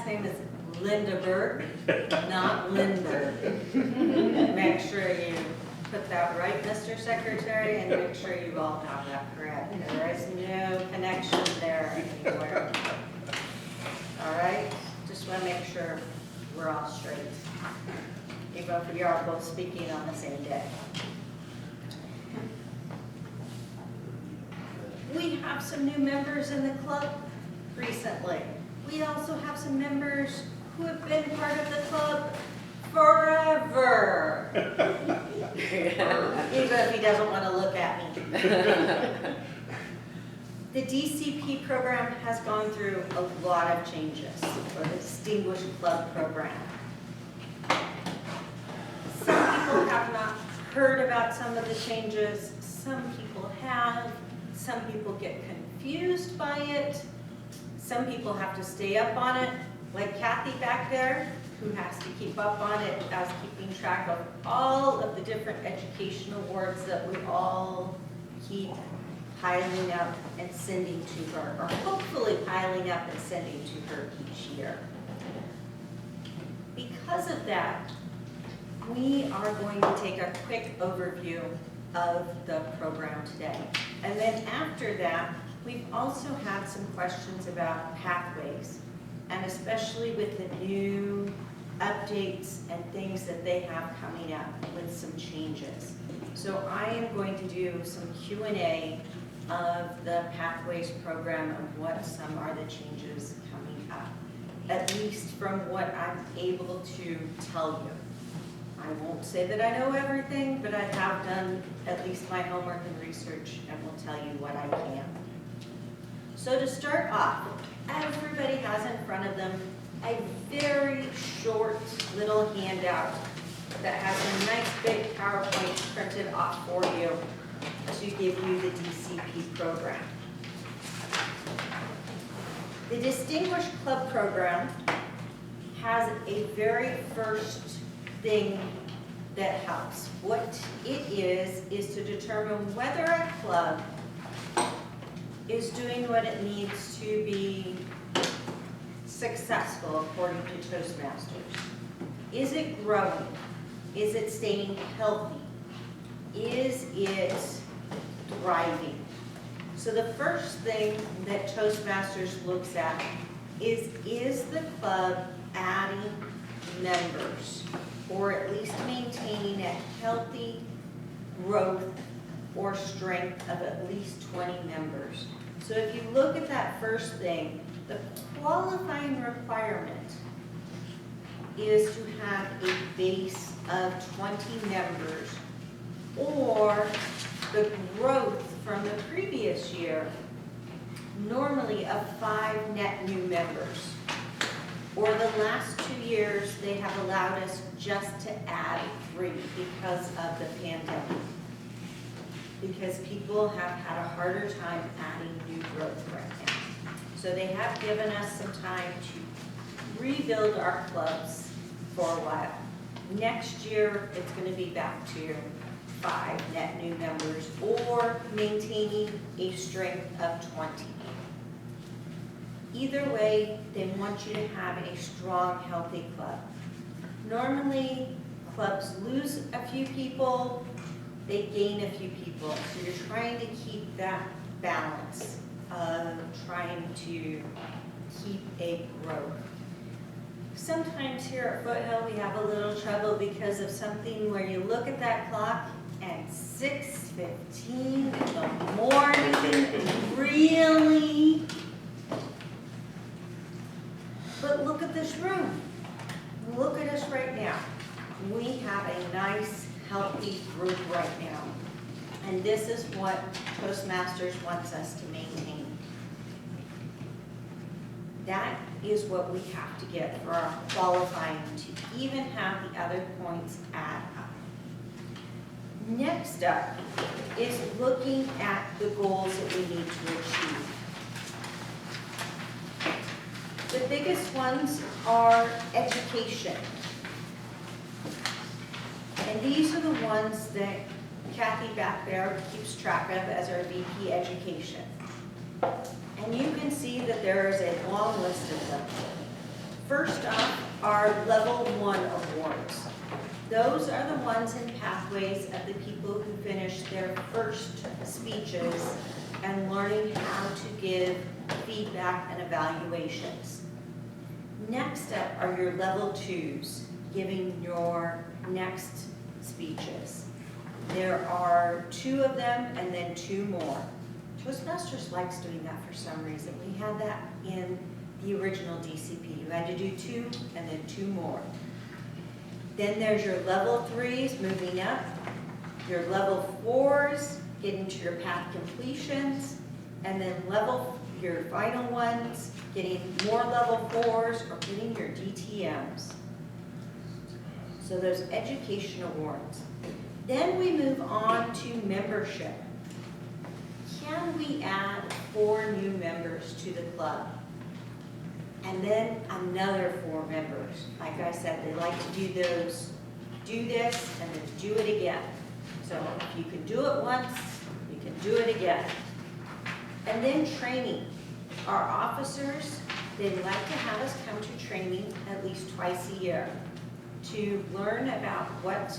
last name is Lindeberg, not Lindbergh. Make sure you put that right, Mr. Secretary, and make sure you all have that correct. There is no connection there anywhere. All right, just want to make sure we're all straight. Even if we are both speaking on the same day. We have some new members in the club recently. We also have some members who have been part of the club forever. Even if he doesn't want to look at me. The DCP program has gone through a lot of changes, or the Distinguished Club program. Some people have not heard about some of the changes. Some people have. Some people get confused by it. Some people have to stay up on it, like Kathy back there, who has to keep up on it as keeping track of all of the different education awards that we all keep piling up and sending to her, or hopefully piling up and sending to her each year. Because of that, we are going to take a quick overview of the program today. And then after that, we've also had some questions about pathways, and especially with the new updates and things that they have coming up with some changes. So I am going to do some Q&A of the Pathways program of what some are the changes coming up, at least from what I'm able to tell you. I won't say that I know everything, but I have done at least my homework and research and will tell you what I can. So to start off, everybody has in front of them a very short little handout that has a nice big PowerPoint printed off for you to give you the DCP program. The Distinguished Club program has a very first thing that helps. What it is to determine whether a club is doing what it needs to be successful according to Toastmasters. Is it growing? Is it staying healthy? Is it thriving? So the first thing that Toastmasters looks at is the club adding members, or at least maintaining a healthy growth or strength of at least 20 members. So if you look at that first thing, the qualifying requirement is to have a base of 20 members, or the growth from the previous year, normally of 5 net new members. Or the last 2 years, they have allowed us just to add 3 because of the pandemic. Because people have had a harder time adding new growth right now. So they have given us some time to rebuild our clubs for a while. Next year, it's going to be back to 5 net new members, or maintaining a strength of 20. Either way, they want you to have a strong, healthy club. Normally, clubs lose a few people, they gain a few people. So you're trying to keep that balance of trying to keep a growth. Sometimes here at Foothill, we have a little trouble because of something where you look at that clock and 6:15 in the morning, really? But look at this room. Look at us right now. We have a nice, healthy group right now. And this is what Toastmasters wants us to maintain. That is what we have to get for our qualifying to even have the other points add up. Next up is looking at the goals that we need to achieve. The biggest ones are education. And these are the ones that Kathy back there keeps track of as our VP Education. And you can see that there is a long list of them. First up are level 1 awards. Those are the ones in pathways of the people who finished their first speeches and learning how to give feedback and evaluations. Next up are your level 2s, giving your next speeches. There are 2 of them and then 2 more. Toastmasters likes doing that for some reason. We had that in the original DCP. You had to do 2 and then 2 more. Then there's your level 3s moving up, your level 4s getting to your path completions, and then your final ones getting more level 4s or getting your DTMs. So those education awards. Then we move on to membership. Can we add 4 new members to the club? And then another 4 members. Like I said, they like to do this, and then do it again. So if you can do it once, you can do it again. And then training. Our officers, they like to have us come to training at least twice a year to learn about what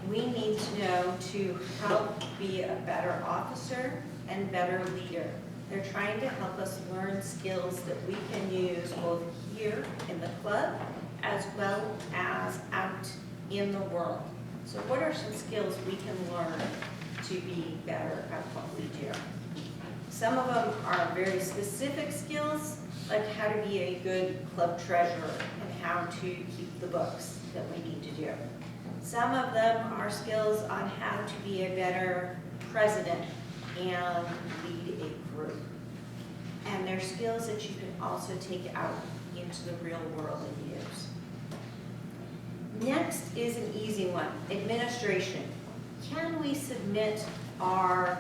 we need to know to help be a better officer and better leader. They're trying to help us learn skills that we can use both here in the club as well as out in the world. So what are some skills we can learn to be better at what we do? Some of them are very specific skills, like how to be a good club treasurer and how to keep the books that we need to do. Some of them are skills on how to be a better president and lead a group. And they're skills that you can also take out into the real world and use. Next is an easy one, administration. Can we submit our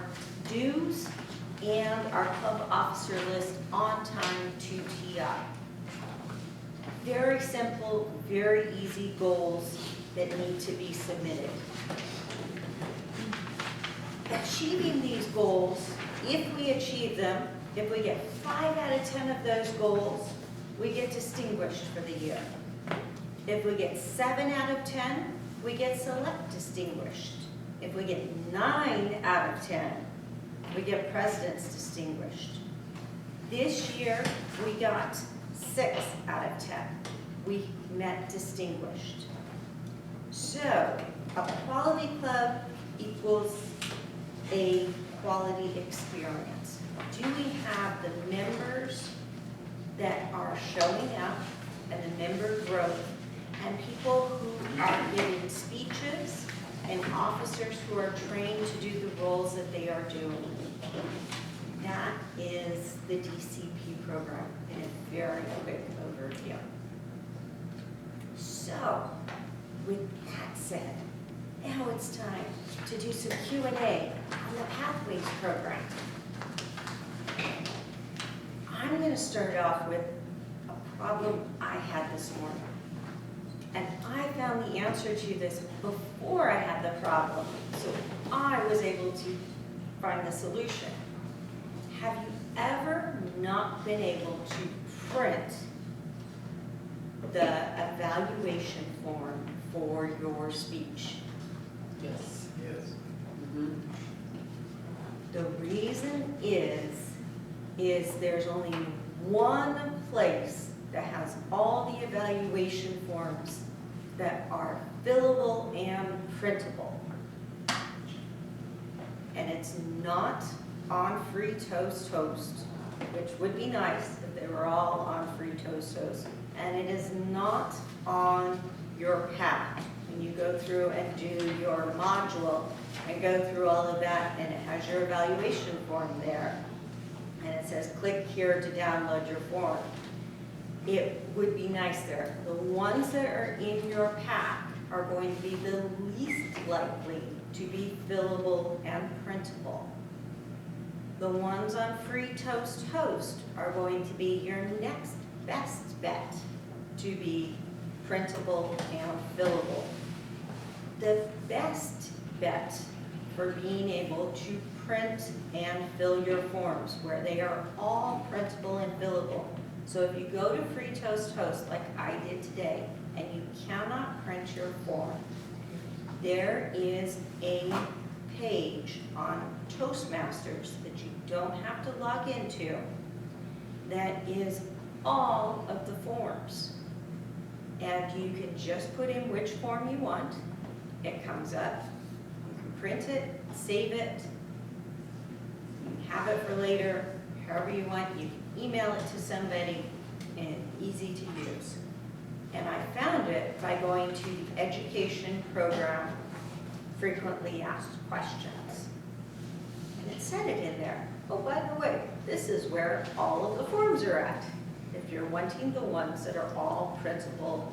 dues and our club officer list on time to TI? Very simple, very easy goals that need to be submitted. Achieving these goals, if we achieve them, if we get 5 out of 10 of those goals, we get distinguished for the year. If we get 7 out of 10, we get select distinguished. If we get 9 out of 10, we get president's distinguished. This year, we got 6 out of 10. We met distinguished. So, a quality club equals a quality experience. Do we have the members that are showing up and the member growth and people who are giving speeches and officers who are trained to do the roles that they are doing? That is the DCP program in a very quick overview. So, with that said, now it's time to do some Q&A on the Pathways program. I'm going to start off with a problem I had this morning. And I found the answer to this before I had the problem, so I was able to find the solution. Have you ever not been able to print the evaluation form for your speech? Yes. Yes. The reason is there's only one place that has all the evaluation forms that are fillable and printable. And it's not on Free Toast Host, which would be nice if they were all on Free Toast Host. And it is not on your path. When you go through and do your module and go through all of that, and it has your evaluation form there. And it says, click here to download your form. It would be nice there. The ones that are in your pack are going to be the least likely to be fillable and printable. The ones on Free Toast Host are going to be your next best bet to be printable and fillable. The best bet for being able to print and fill your forms, where they are all printable and fillable, So if you go to Free Toast Host like I did today, and you cannot print your form, there is a page on Toastmasters that you don't have to log into that is all of the forms. And you can just put in which form you want. It comes up, you can print it, save it, you can have it for later, however you want. You can email it to somebody, and easy to use. And I found it by going to the education program frequently asked questions. And it said it in there. Oh, by the way, this is where all of the forms are at, if you're wanting the ones that are all printable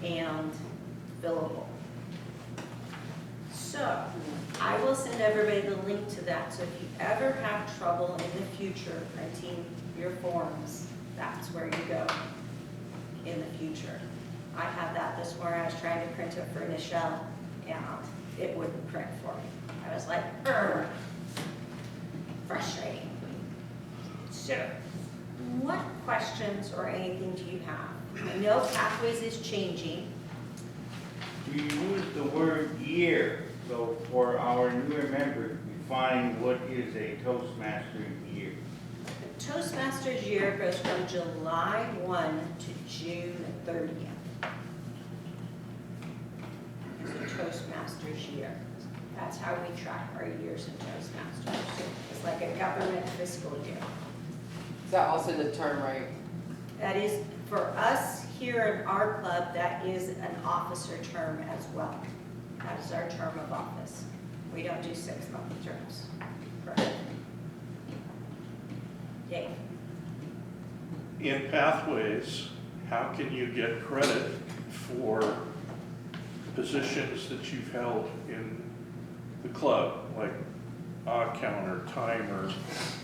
and fillable. So I will send everybody the link to that, so if you ever have trouble in the future printing your forms, that's where you go in the future. I had that this morning. I was trying to print it for Nichelle, and it wouldn't print for me. I was like, "Urgh." Frustrating. So, what questions or anything do you have? I know Pathways is changing. We use the word year, so for our newer members, define what is a Toastmaster year. The Toastmasters year goes from July 1 to June 30th. It's a Toastmasters year. That's how we track our years in Toastmasters. It's like a government fiscal year. Is that also the term, right? That is, for us here in our club, that is an officer term as well. That is our term of office. We don't do 6-month terms. Correct. Dave? In Pathways, how can you get credit for positions that you've held in the club, like odd counter, timer,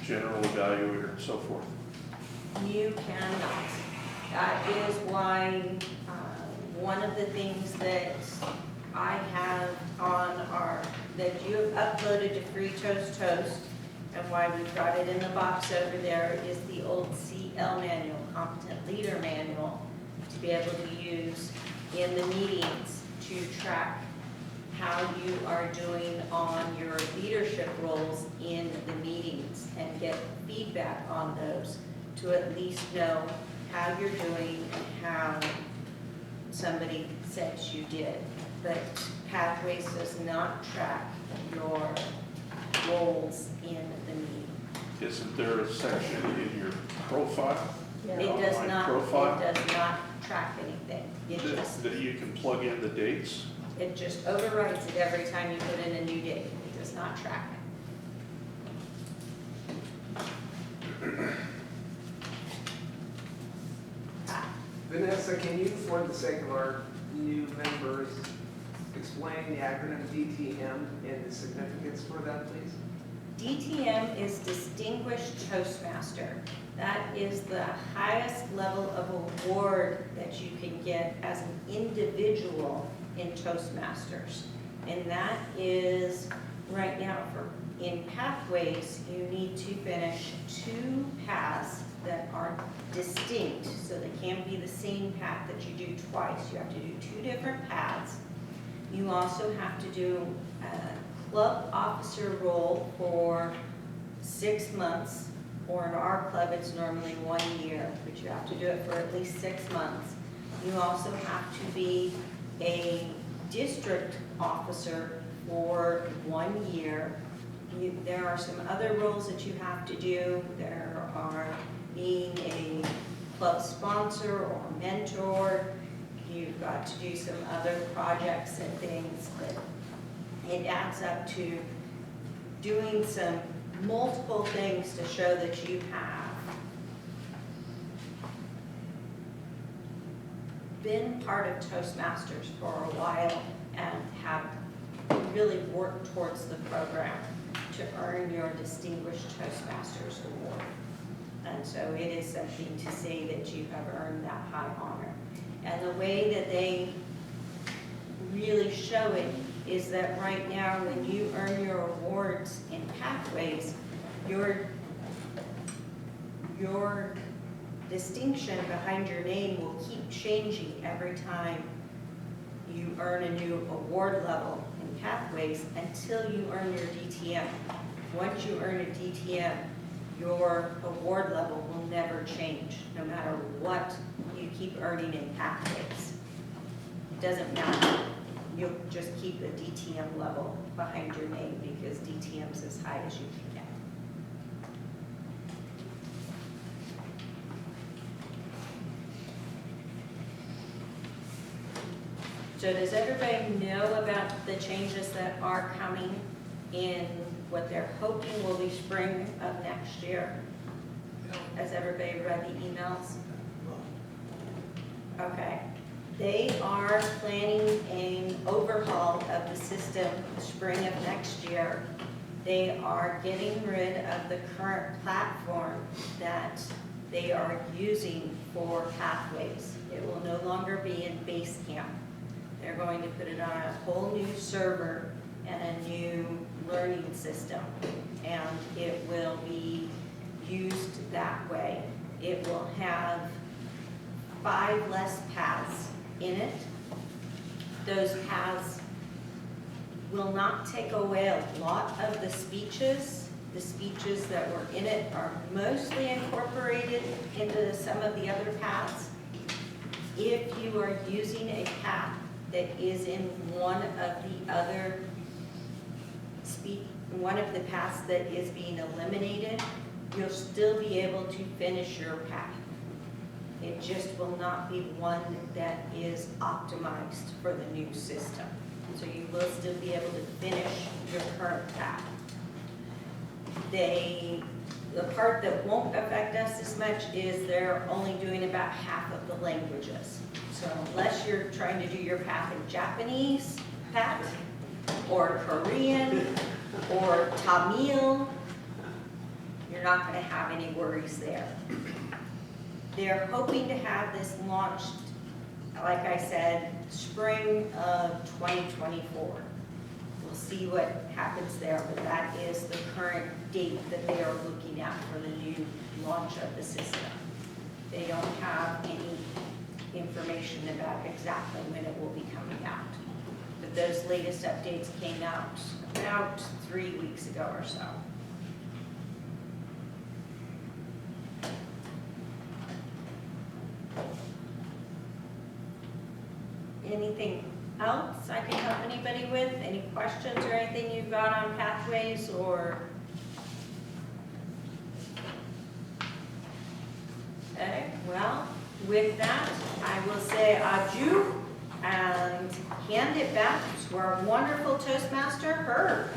general evaluator, and so forth? You cannot. That is why one of the things that I have on that you have uploaded to Free Toast Toast, and why we brought it in the box over there, is the old CL manual, Competent Leader Manual, to be able to use in the meetings to track how you are doing on your leadership roles in the meetings and get feedback on those to at least know how you're doing and how somebody says you did. But Pathways does not track your roles in the meeting. Isn't there a section in your profile? It does Online not, profile? it does not track anything. That you can plug in the dates? It just overwrites it every time you put in a new date. It does not track it. Vanessa, can you, for the sake of our new members, explain the acronym DTM and the significance for that, please? DTM is Distinguished Toastmaster. That is the highest level of award that you can get as an individual in Toastmasters. And that is, right now, in Pathways, you need to finish 2 paths that are distinct, so they can't be the same path that you do twice. You have to do 2 different paths. You also have to do a club officer role for 6 months, or in our club it's normally 1 year, but you have to do it for at least 6 months. You also have to be a district officer for 1 year. There are some other roles that you have to do. There are being a club sponsor or mentor. You've got to do some other projects and things, but it adds up to doing some multiple things to show that you have been part of Toastmasters for a while and have really worked towards the program to earn your Distinguished Toastmasters Award. And so it is something to say that you have earned that high honor. And the way that they really show it is that right now when you earn your awards in Pathways, your distinction behind your name will keep changing every time you earn a new award level in Pathways until you earn your DTM. Once you earn a DTM, your award level will never change, no matter what you keep earning in Pathways. It doesn't matter. You'll just keep a DTM level behind your name because DTM's as high as you can get. So does everybody know about the changes that are coming in what they're hoping will be spring of next year? Has everybody read the emails? Okay. They are planning an overhaul of the system spring of next year. They are getting rid of the current platform that they are using for Pathways. It will no longer be in Basecamp. They're going to put it on a whole new server and a new learning system, and it will be used that way. It will have 5 less paths in it. Those paths will not take away a lot of the speeches. The speeches that were in it are mostly incorporated into some of the other paths. If you are using a path that is in one of the paths that is being eliminated, you'll still be able to finish your path. It just will not be one that is optimized for the new system. So you will still be able to finish your current path. The part that won't affect us as much is they're only doing about half of the languages. So unless you're trying to do your path in Japanese, Pat, or Korean, or Tamil, you're not going to have any worries there. They're hoping to have this launched, like I said, spring of 2024. We'll see what happens there, but that is the current date that they are looking at for the new launch of the system. They don't have any information about exactly when it will be coming out. But those latest updates came out about 3 weeks ago or so. Anything else I can help anybody with? Any questions or anything you've got on Pathways or? Okay, well, with that, I will say adieu and hand it back to our wonderful Toastmaster, Herb.